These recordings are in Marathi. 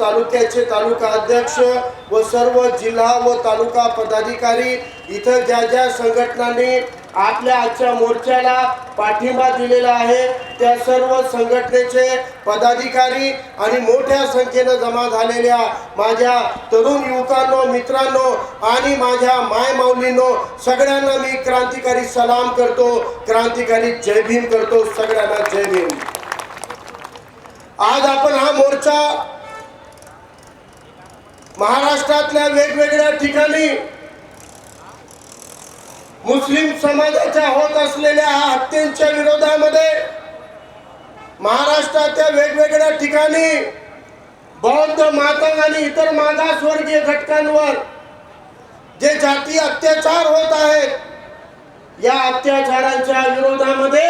तालुक्याचे तालुका अध्यक्ष व सर्व जिल्हा व तालुका पदाधिकारी इथं ज्या ज्या संघटनांनी आपल्या आजच्या मोर्चाला पाठिंबा दिलेला आहे त्या सर्व संघटनेचे पदाधिकारी आणि मोठ्या संख्येने जमा झालेल्या माझ्या तरुण युवकांनो, मित्रांनो आणि माझ्या माय माऊलींनो सगळ्यांना मी क्रांतिकारी सलाम करतो, क्रांतिकारी जय भीम करतो. सगळ्यांना जय भीम. आज आपण हा मोर्चा महाराष्ट्रातल्या वेगवेगळ्या ठिकाणी मुस्लिम समाजाच्या होत असलेल्या हत्यांच्या विरोधामध्ये, महाराष्ट्राच्या वेगवेगळ्या ठिकाणी बौद्ध मातंग आणि इतर मागासवर्गीय घटकांवर जे जाती अत्याचार होत आहेत, या अत्याचारांच्या विरोधामध्ये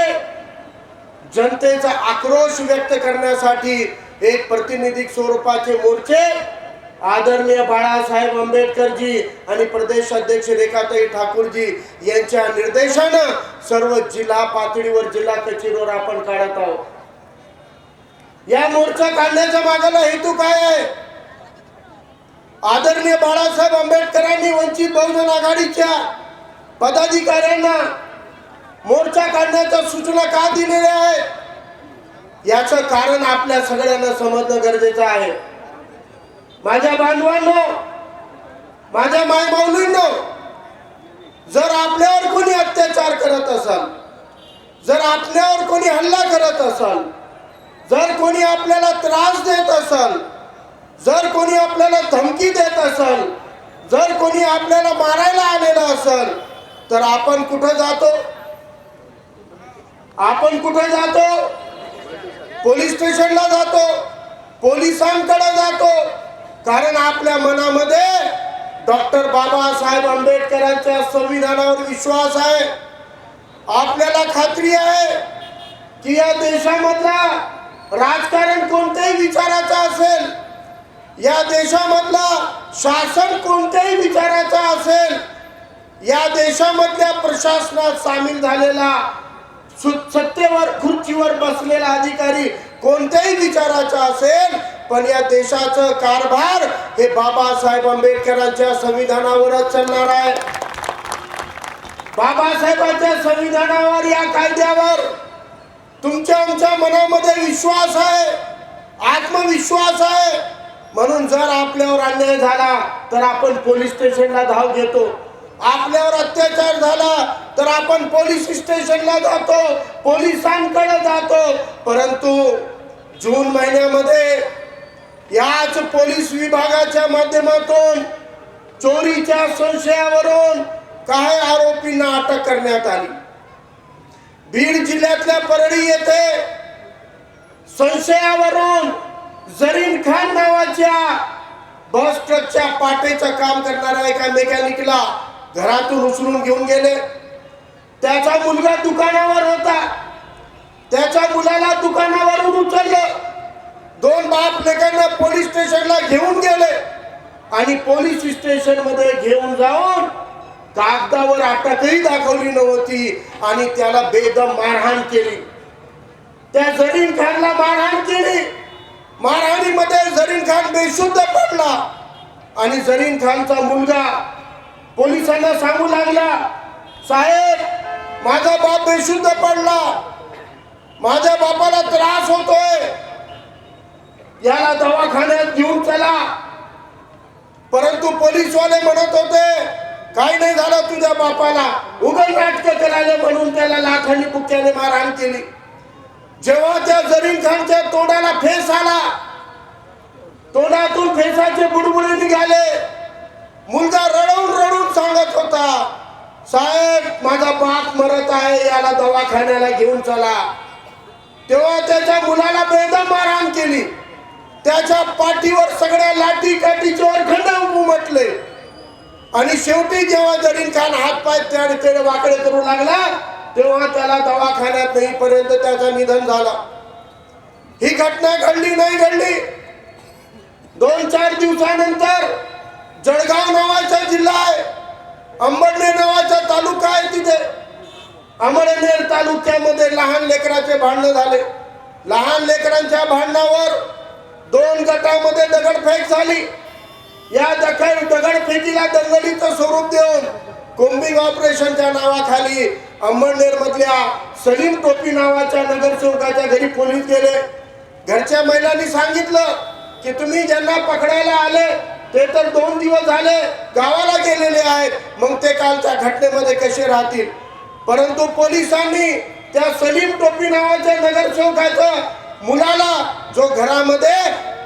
जनतेचा आक्रोश व्यक्त करण्यासाठी एक प्रातिनिधिक स्वरूपाचे मोर्चे आदरणीय बाळासाहेब आंबेडकरजी आणि प्रदेश अध्यक्ष रेखाताई ठाकूरजी यांच्या निर्देशानं सर्व जिल्हा पातळीवर, जिल्हा कचेरीवर आपण काढत आहोत. या मोर्चा काढण्याचा मागला हेतू काय आहे? आदरणीय बाळासाहेब आंबेडकरांनी वंचित बहुजन आघाडीच्या पदाधिकाऱ्यांना मोर्चा काढण्याच्या सूचना का दिलेल्या आहेत याचं कारण आपल्या सगळ्यांना समजणं गरजेचं आहे. माझ्या बांधवांनो, माझ्या मायमाऊलींनो, जर आपल्यावर कोणी अत्याचार करत असाल, जर आपल्यावर कोणी हल्ला करत असाल, जर कोणी आपल्याला त्रास देत असाल, जर कोणी आपल्याला धमकी देत असाल, जर कोणी आपल्याला मारायला आलेला असेल, तर आपण कुठं जातो? आपण कुठे जातो? पोलीस स्टेशनला जातो, पोलिसांकडे जातो. कारण आपल्या मनामध्ये डॉक्टर बाबासाहेब आंबेडकरांच्या संविधानावर विश्वास आहे. आपल्याला खात्री आहे की या देशामधला राजकारण कोणत्याही विचाराचा असेल, या देशामधला शासन कोणत्याही विचाराचा असेल, या देशामधल्या प्रशासनात सामील झालेला सत्तेवर खुर्चीवर बसलेला अधिकारी कोणत्याही विचाराचा असेल, पण या देशाचं कारभार हे बाबासाहेब आंबेडकरांच्या संविधानावरच चालणार आहे. बाबासाहेबांच्या संविधानावर, या कायद्यावर तुमच्या आमच्या मनामध्ये विश्वास आहे, आत्मविश्वास आहे. म्हणून जर आपल्यावर अन्याय झाला तर आपण पोलीस स्टेशनला धाव घेतो, आपल्यावर अत्याचार झाला तर आपण पोलीस स्टेशनला जातो, पोलिसांकडे जातो. परंतु जून महिन्यामध्ये याच पोलीस विभागाच्या माध्यमातून चोरीच्या संशयावरून काही आरोपींना अटक करण्यात आली. बीड जिल्ह्यातल्या परळी येथे संशयावरून जरीन खान नावाच्या बस ट्रकच्या पाटेचं काम करणाऱ्या एका मेकॅनिकला घरातून उचलून घेऊन गेले. त्याचा मुलगा दुकानावर होता, त्याच्या मुलाला दुकानावरून उचललं. दोन बाप लेकांना पोलीस स्टेशनला घेऊन गेले आणि पोलीस स्टेशन मध्ये घेऊन जाऊन कागदावर अटकही दाखवली नव्हती आणि त्याला बेदम मारहाण केली. त्या जरीन खानला मारहाण केली. मारहाणीमध्ये जरीन खान बेशुद्ध पडला आणि जरीन खानचा मुलगा पोलिसांना सांगू लागला, साहेब माझा बाप बेशुद्ध पडला, माझ्या बापाला त्रास होतोय, याला दवाखान्यात घेऊन चला. परंतु पोलीसवाले म्हणत होते काही नाही झालं तुझ्या बापाला, उगाच नाटकं करायला म्हणून त्याला लाथानी बुक्क्याने मारहाण केली. जेव्हा त्या जरीन खानच्या तोंडाला फेस आला, तोंडातून फेसाचे बुडबुडे निघाले. मुलगा रडून रडून सांगत होता, साहेब माझा बाप मरत आहे, याला दवाखान्याला घेऊन चला. तेव्हा त्याच्या मुलाला बेदम मारहाण केली. त्याच्या पाठीवर सगळ्या लाठी काठीचे वरखंड उमटले आणि शेवटी जेव्हा जरीन खान हातपाय तेडे वाकडे करू लागला तेव्हा त्याला दवाखान्यात नेईपर्यंत त्याचं निधन झालं. ही घटना घडली नाही घडली 2-4 दिवसानंतर जळगाव नावाचा जिल्हा आहे, अंबडनेर नावाचा तालुका आहे, तिथे अंबडनेर तालुक्यामध्ये लहान लेकराचे भांडण झाले. लहान लेकरांच्या भांडणावर दोन गटामध्ये दगडफेक झाली. या दगडफेकीला दंगलीचं स्वरूप देऊन कोम्बिंग ऑपरेशनच्या नावाखाली अंमळनेर मधल्या सलीम टोपी नावाच्या नगरसेवकाच्या घरी पोलीस गेले. घरच्या महिलांनी सांगितलं की तुम्ही ज्यांना पकडायला आले ते तर 2 दिवस झाले गावाला गेलेले आहेत, मग ते कालच्या घटनेमध्ये कसे राहतील. परंतु पोलिसांनी त्या सलीम टोपी नावाच्या नगरसेवकाच्या मुलाला, जो घरामध्ये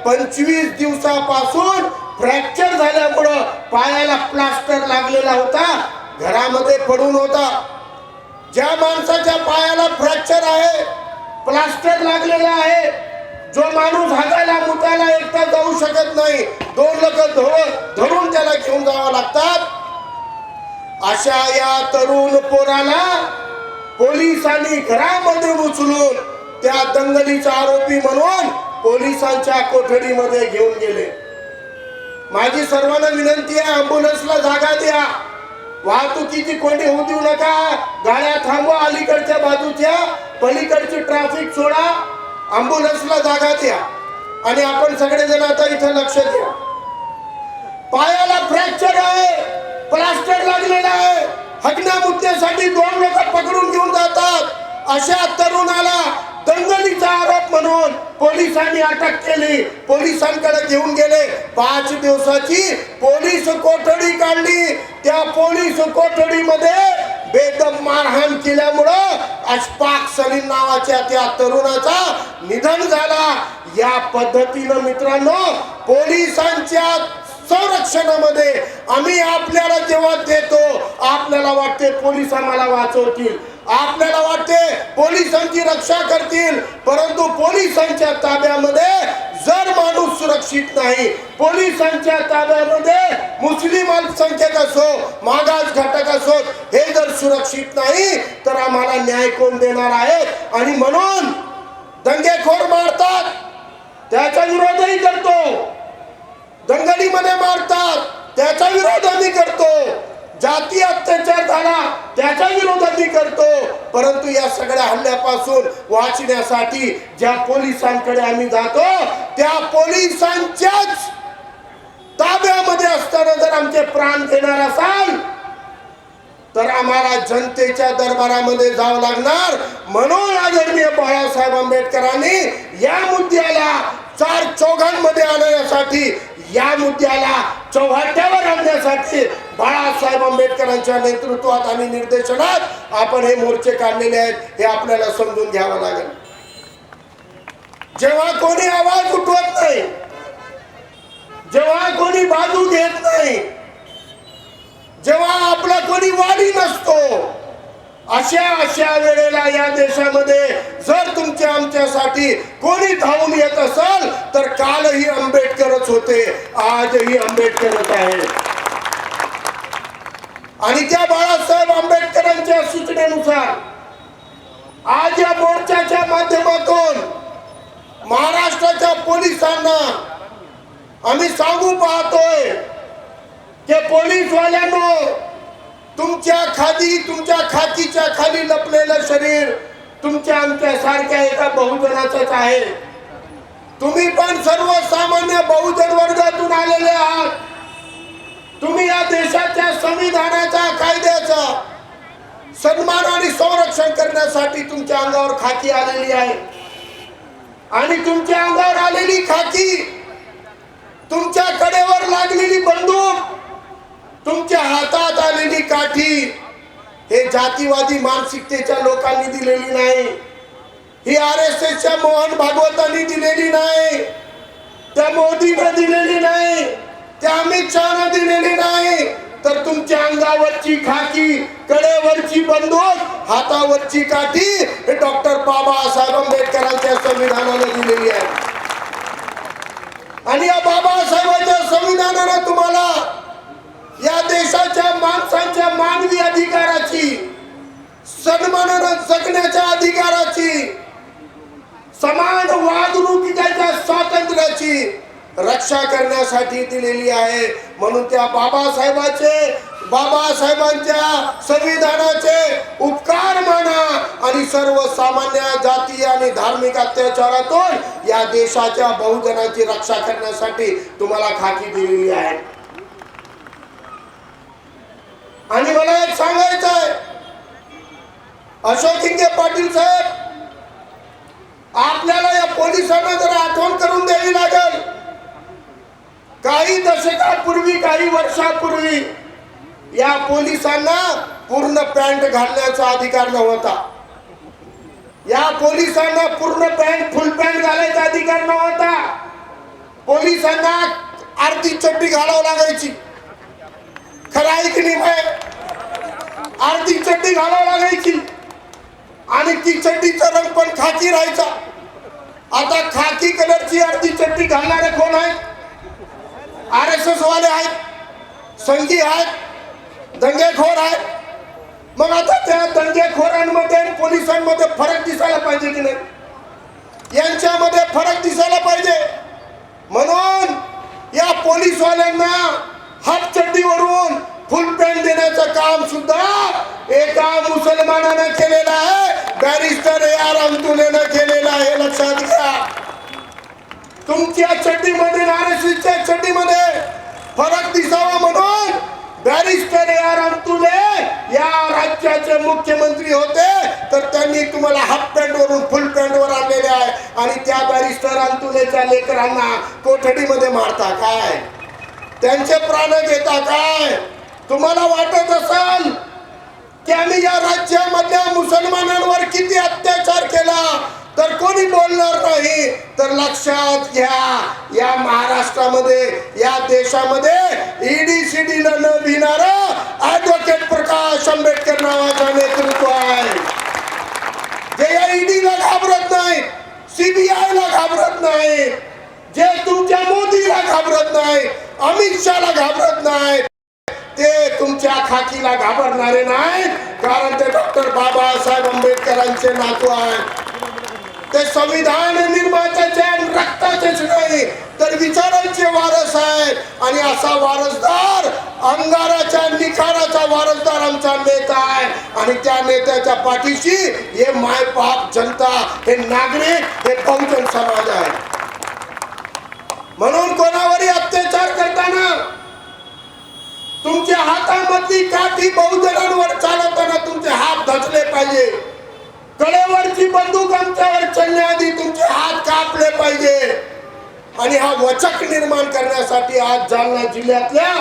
25 दिवसापासून फ्रॅक्चर झाल्यामुळं पायाला प्लास्टर लागलेला होता, घरामध्ये पडून होता, ज्या माणसाच्या पायाला फ्रॅक्चर आहे, प्लास्टर लागलेला आहे, जो माणूस हागायला मुतायला एकटा जाऊ शकत नाही, 2 लोक धरून त्याला घेऊन जावं लागतात, अशा या तरुण पोराला पोलिसांनी घरामध्ये उचलून त्या दंगलीचा आरोपी म्हणून पोलिसांच्या कोठडीमध्ये घेऊन गेले. माझी सर्वांना विनंती आहे, अँब्युलन्सला जागा द्या, वाहतुकीची कोंडी होऊ देऊ नका, गाड्या थांबवा, अलीकडच्या बाजूच्या पलीकडची ट्रॅफिक सोडा, अँब्युलन्सला जागा द्या. आणि आपण सगळेजण आता इथं लक्ष द्या. पायाला फ्रॅक्चर आहे, प्लास्टर लागलेला आहे, हगण्या मुद्द्यासाठी 2 लोक पकडून घेऊन जातात. अशा तरुणाला दंगलीचा आरोप म्हणून पोलिसांनी अटक केली, पोलिसांकडे घेऊन गेले. 5 दिवसाची पोलीस कोठडी काढली. त्या पोलीस कोठडीमध्ये बेदम मारहाण केल्यामुळं अशफाक सलीम नावाच्या त्या तरुणाचा निधन झाला. या पद्धतीनं मित्रांनो, पोलिसांच्या संरक्षणामध्ये आम्ही आपल्याला जेव्हा देतो, आपल्याला वाटते पोलीस आम्हाला वाचवतील, आपल्याला वाटते पोलिसांची रक्षा करतील, परंतु पोलिसांच्या ताब्यामध्ये जर माणूस सुरक्षित नाही, पोलिसांच्या ताब्यामध्ये मुस्लिम अल्पसंख्याक असो, मागास घटक असो, हे जर सुरक्षित नाही तर आम्हाला न्याय कोण देणार आहे. आणि म्हणून दंगेखोर मारतात, त्याचा विरोधही करतो, दंगलीमध्ये मारतात, त्याचा विरोध आम्ही करतो, जाती अत्याचार झाला त्याचा विरोध आम्ही करतो, परंतु या सगळ्या हल्ल्यापासून वाचण्यासाठी ज्या पोलिसांकडे आम्ही जातो, त्या पोलिसांच्याच ताब्यामध्ये असताना जर आमचे प्राण देणार असाल तर आम्हाला जनतेच्या दरबारामध्ये जावं लागणार. म्हणून आदरणीय बाळासाहेब आंबेडकरांनी या मुद्द्याला 4 चौघांमध्ये आणण्यासाठी, या मुद्द्याला चौघाट्यावर आणण्यासाठी बाळासाहेब आंबेडकरांच्या नेतृत्वात आणि निर्देशनात आपण हे मोर्चे काढलेले आहेत, हे आपल्याला समजून घ्यावं लागेल. जेव्हा कोणी आवाज उठवत नाही, जेव्हा कोणी बाजू घेत नाही, जेव्हा आपला कोणी वाली नसतो, अशा वेळेला या देशामध्ये जर तुमच्या आमच्यासाठी कोणी धावून येत असेल तर कालही आंबेडकरच होते, आजही आंबेडकरच आहे. आणि त्या बाळासाहेब आंबेडकरांच्या सूचनेनुसार आज या मोर्चाच्या माध्यमातून महाराष्ट्राच्या पोलिसांना आम्ही सांगू पाहतोय की पोलीसवाल्यांनो, तुमच्या खाकीच्या खाली लपलेलं शरीर तुमच्या आमच्या सारख्या एका बहुजनाचंच आहे. तुम्ही पण सर्वसामान्य बहुजन वर्गातून आलेले आहात. तुम्ही या देशाच्या संविधानाचा, कायद्याचा सन्मान आणि संरक्षण करण्यासाठी तुमच्या अंगावर खाकी आलेली आहे. आणि तुमच्या अंगावर आलेली खाकी, तुमच्या कडेवर लागलेली बंदूक, तुमच्या हातात आलेली काठी, हे जातीवादी मानसिकतेच्या लोकांनी दिलेली नाही, ही RSSच्या मोहन भागवतांनी दिलेली नाही, त्या मोदीनं दिलेली नाही, त्या अमित शहानं दिलेली नाही, तर तुमच्या अंगावरची खाकी, कडेवरची बंदूक, हातावरची काठी हे डॉक्टर बाबासाहेब आंबेडकरांच्या संविधानाने दिलेली आहे. आणि या बाबासाहेबांच्या संविधानाने तुम्हाला या देशाच्या माणसांच्या मानवी अधिकाराची, सन्मानाने जगण्याच्या अधिकाराची, समान वागणुकीच्या स्वातंत्र्याची रक्षा करण्यासाठी दिलेली आहे. म्हणून त्या बाबासाहेबांचे बाबासाहेबांच्या संविधानाचे उपकार माना आणि सर्वसामान्य जाती आणि धार्मिक अत्याचारातून या देशाच्या बहुजनांची रक्षा करण्यासाठी तुम्हाला खाकी दिलेली आहे. आणि मला एक सांगायचं आहे, अशोक हिंगे पाटील साहेब, आपल्याला या पोलिसांना जरा आठवण करून द्यावी लागेल. काही दशकापूर्वी, काही वर्षापूर्वी या पोलिसांना पूर्ण पॅन्ट घालण्याचा अधिकार नव्हता. या पोलिसांना पूर्ण पॅन्ट, फुल पॅन्ट घालायचा अधिकार नव्हता. पोलिसांना अर्धी चड्डी घालावं लागायची. खरं आहे की नाही बाय? अर्धी चड्डी घालावं लागायची आणि ती चड्डीचा रंग पण खाकी राहायचा. आता खाकी कलरची अर्धी चड्डी घालणारे कोण आहेत? RSS वाले आहेत, संघी आहेत, दंगेखोर आहेत. मग आता त्या दंगेखोरांमध्ये आणि पोलिसांमध्ये फरक दिसायला पाहिजे की नाही? यांच्यामध्ये फरक दिसायला पाहिजे. म्हणून या पोलीसवाल्यांना हाफ चड्डीवरून फुल पॅन्ट देण्याचं काम सुद्धा एका मुसलमानाने केलेलं आहे, बॅरिस्टर AR अंतुलेनं केलेलं आहे. लक्षात घ्या. तुमच्या चड्डीमध्ये RSSच्या चड्डीमध्ये फरक दिसावा म्हणून बॅरिस्टर AR अंतुले या राज्याचे मुख्यमंत्री होते, तर त्यांनी तुम्हाला हाफ पॅन्ट वरून फुल पॅन्ट वर आणलेले आहे. आणि त्या बॅरिस्टर अंतुलेच्या लेकरांना कोठडीमध्ये मारता काय? त्यांचे प्राण घेता काय? तुम्हाला वाटत असेल की आम्ही या राज्यामधल्या मुसलमानांवर किती अत्याचार केला तर कोणी बोलणार नाही. तर लक्षात घ्या, या महाराष्ट्रामध्ये, या देशामध्ये ED-CDला न भिणारं ऍडव्होकेट प्रकाश आंबेडकर नावाचं नेतृत्व आहे, जे या EDला घाबरत नाही, CBIला घाबरत नाही, जे तुमच्या मोदीला घाबरत नाही, अमित शहाला घाबरत नाही. ते तुमच्या खाकीला घाबरणारे नाहीत, कारण ते डॉक्टर बाबासाहेब आंबेडकरांचे नातू आहेत. ते संविधान निर्मात्याचे रक्ताचेच नाही तर विचारांचे वारस आहेत. आणि असा वारसदार, अंगाराच्या निखाराचा वारसदार आमचा नेता आहे. आणि त्या नेत्याच्या पाठीशी हे मायबाप जनता, हे नागरिक, हे बहुजन समाज आहे. म्हणून कोणावरही अत्याचार करताना तुमच्या हातामधली काठी बहुजनांवर चालवताना तुमचे हात धचले पाहिजे. कडेवरची बंदूक आमच्यावर चढण्याआधी तुमचे हात कापले पाहिजे. आणि हा वचक निर्माण करण्यासाठी आज जालना जिल्ह्यातल्या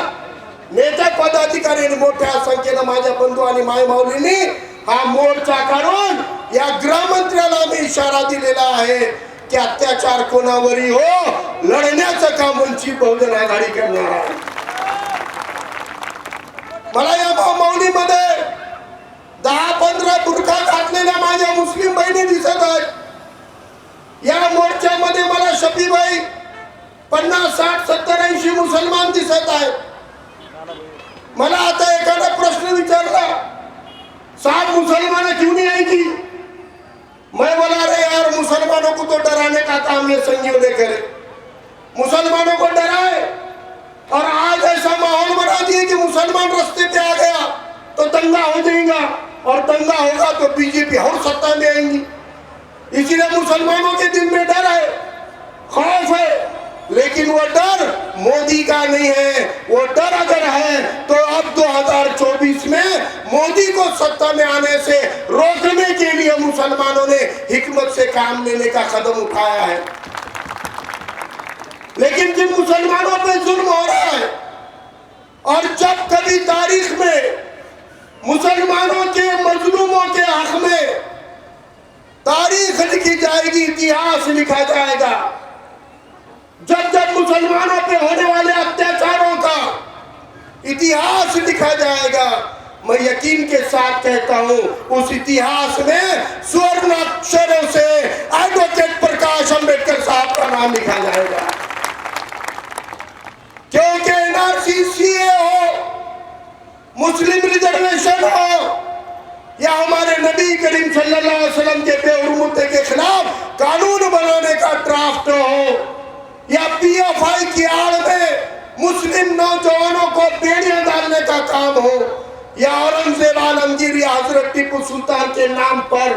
नेते पदाधिकारी मोठ्या संख्येनं माझ्या बंधू आणि मायमाऊलींनी हा मोर्चा काढून या गृहमंत्र्याला आम्ही इशारा दिलेला आहे की अत्याचार कोणावरही हो, लढण्याचं काम वंचित बहुजन आघाडी करणार आहे. मला या माऊलीमध्ये 10-15 बुरखा घातलेल्या माझ्या मुस्लिम बहिणी दिसत आहेत. या मोर्चामध्ये मला शफीबाई 50, 60, 70, 80 मुसलमान दिसत आहेत. मला आता एखादा प्रश्न विचारला, 7 मुसलमान क्यों नहीं आएगी? मैं बोला, अरे यार, मुसलमानों को तो डराने का काम ये संघियों ने करे, मुसलमानों को डराए. और आज ऐसा माहौल बना दिए कि मुसलमान रास्ते पे आ गया तो दंगा हो जाएगा, और दंगा होगा तो बीजेपी और सत्ता में आएंगी. इसीलिए मुसलमानों के दिल में डर है, खौफ है. लेकिन वो डर मोदी का नहीं है. वो डर अगर है तो अब 2024 में मोदी को सत्ता में आने से रोकने के लिए मुसलमानों ने हिकमत से काम लेने का कदम उठाया है. लेकिन जिन मुसलमानों पे जुल्म हो रहा है, और जब कभी तारीख में मुसलमानों के मजलूमों के हक में तारीख लिखी जाएगी, इतिहास लिखा जाएगा. जब जब मुसलमानों पे होने वाले अत्याचारों का इतिहास लिखा जाएगा, मैं यकीन के साथ कहता हूं, उस इतिहास में स्वर्ण अक्षरों से एडवोकेट प्रकाश आंबेडकर साहब का नाम लिखा जाएगा. क्योंकि NRC CA हो, मुस्लिम रिजर्वेशन हो, या हमारे नबी करीम सल्लल्लाहु अलैहि वसल्लम के बेहुरमती के खिलाफ कानून बनाने का ड्राफ्ट हो, या PFI की आड़ में मुस्लिम मुस्लिम नौजवानों को बेड़ियां डालने का काम हो, या औरंगजेब आलमगीर या हजरत टीपू सुल्तान के नाम पर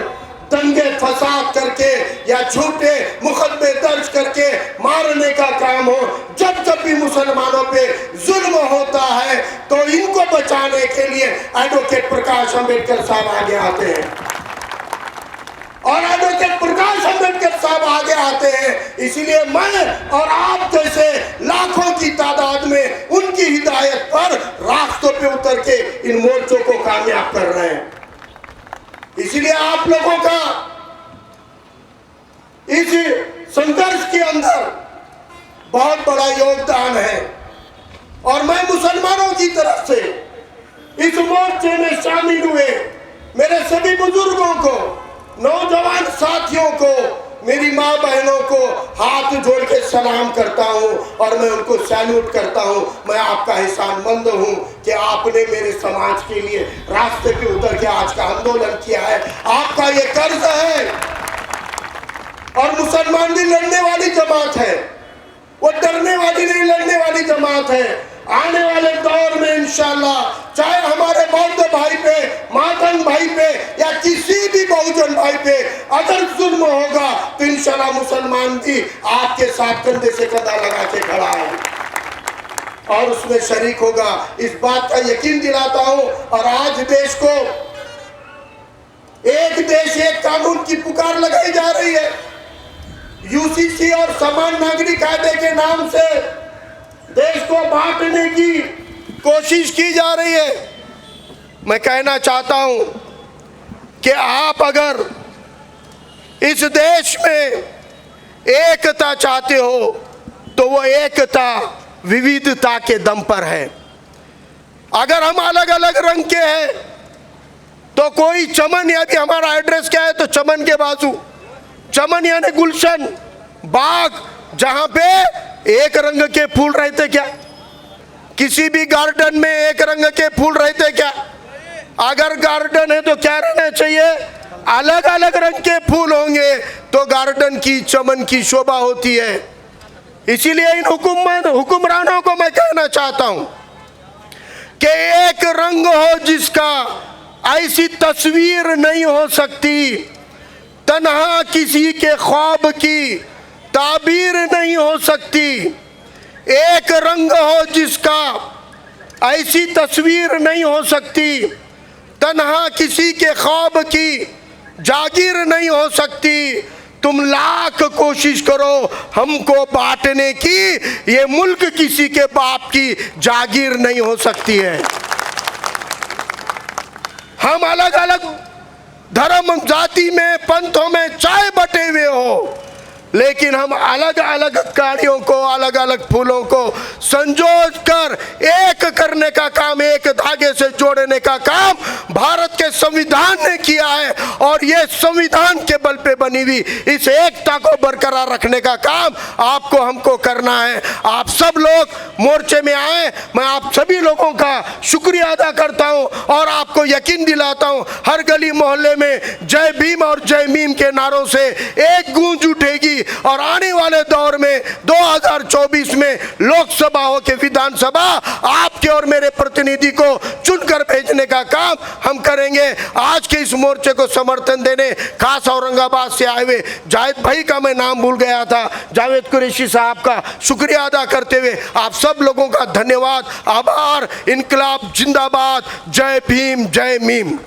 दंगे फसाद करके या झूठे मुकदमे दर्ज करके मारने का काम हो, जब जब भी मुसलमानों पे जुल्म होता है तो इनको बचाने के लिए एडवोकेट प्रकाश अंबेडकर साहब आगे आते हैं। और एडवोकेट प्रकाश अंबेडकर साहब आगे आते हैं, इसीलिए मैं और आप जैसे लाखों की तादाद में उनकी हिदायत पर रास्तों पे उतर के इन मोर्चों को कामयाब कर रहे हैं। इसीलिए आप लोगों का इस संघर्ष के अंदर बहुत बड़ा योगदान है, और मैं मुसलमानों की तरफ से इस मोर्चे में शामिल हुए मेरे सभी बुजुर्गों को, नौजवान साथियों को, मेरी माँ बहनों को हाथ जोड़ के सलाम करता हूँ और मैं उनको सैल्यूट करता हूँ। मैं आपका एहसानमंद हूँ कि आपने मेरे समाज के लिए रास्ते पे उतर के आज का आंदोलन किया है। आपका ये कर्ज है। और मुसलमान भी लड़ने वाली जमात है, वो डरने वाली नहीं, लड़ने वाली जमात है। आने वाले दौर में इंशाल्लाह चाहे हमारे बौद्ध भाई पे, मातंग भाई पे या किसी भी बहुजन भाई पे अगर जुल्म होगा तो इंशाल्लाह मुसलमान भी आपके साथ कंधे से कंधा लगा के खड़ा है और उसमें शरीक होगा। इस बात का यकीन दिलाता हूं। और आज देश को एक देश एक कानून की पुकार लगाई जा रही है। यूसीसी और समान नागरिक कायदे के नाम से देश को बांटने की कोशिश की जा रही है। मैं कहना चाहता हूं कि आप अगर इस देश में एकता चाहते हो तो वो एकता विविधता के दम पर है। अगर हम अलग अलग रंग के हैं तो कोई चमन, यदि हमारा एड्रेस क्या है तो चमन के बाजू, चमन यानी गुलशन, बाग, जहां पे एक रंग के फूल रहते क्या? किसी भी गार्डन में एक रंग के फूल रहते क्या? अगर गार्डन है तो क्या रहना चाहिए? अलग अलग रंग के फूल होंगे तो गार्डन की, चमन की शोभा होती है। इसीलिए इन हुक्मरानों को मैं कहना चाहता हूं कि एक रंग हो जिसका ऐसी तस्वीर नहीं हो सकती, तन्हा किसी के ख्वाब की ताबीर नहीं हो सकती। एक रंग हो जिसका ऐसी तस्वीर नहीं हो सकती, तन्हा किसी के ख्वाब की जागीर नहीं हो सकती। तुम लाख कोशिश करो हमको बांटने की, ये मुल्क किसी के बाप की जागीर नहीं हो सकती है। हम अलग अलग धर्म, जाति में, पंथों में चाहे बटे हुए हो, लेकिन हम अलग अलग काड़ियों को, अलग अलग फूलों को संजो कर एक करने का काम, एक धागे से जोड़ने का काम भारत के संविधान ने किया है। और ये संविधान के बल पे बनी हुई इस एकता को बरकरार रखने का काम आपको, हमको करना है। आप सब लोग मोर्चे में आए, मैं आप सभी लोगों का शुक्रिया अदा करता हूं और आपको यकीन दिलाता हूं हर गली मोहल्ले में जय भीम और जय मीम के नारों से एक गूंज उठेगी। और आने वाले दौर में 2024 में लोकसभा हो के विधानसभा आपके और मेरे प्रतिनिधि को चुनकर भेजने का काम हम करेंगे। आज के इस मोर्चे को समर्थन देने खास औरंगाबाद से आए हुए जावेद भाई का मैं नाम भूल गया था, जावेद कुरैशी साहब का शुक्रिया अदा करते हुए आप सब लोगों का धन्यवाद, आभार। इनकलाब जिंदाबाद, जय भीम जय मीम।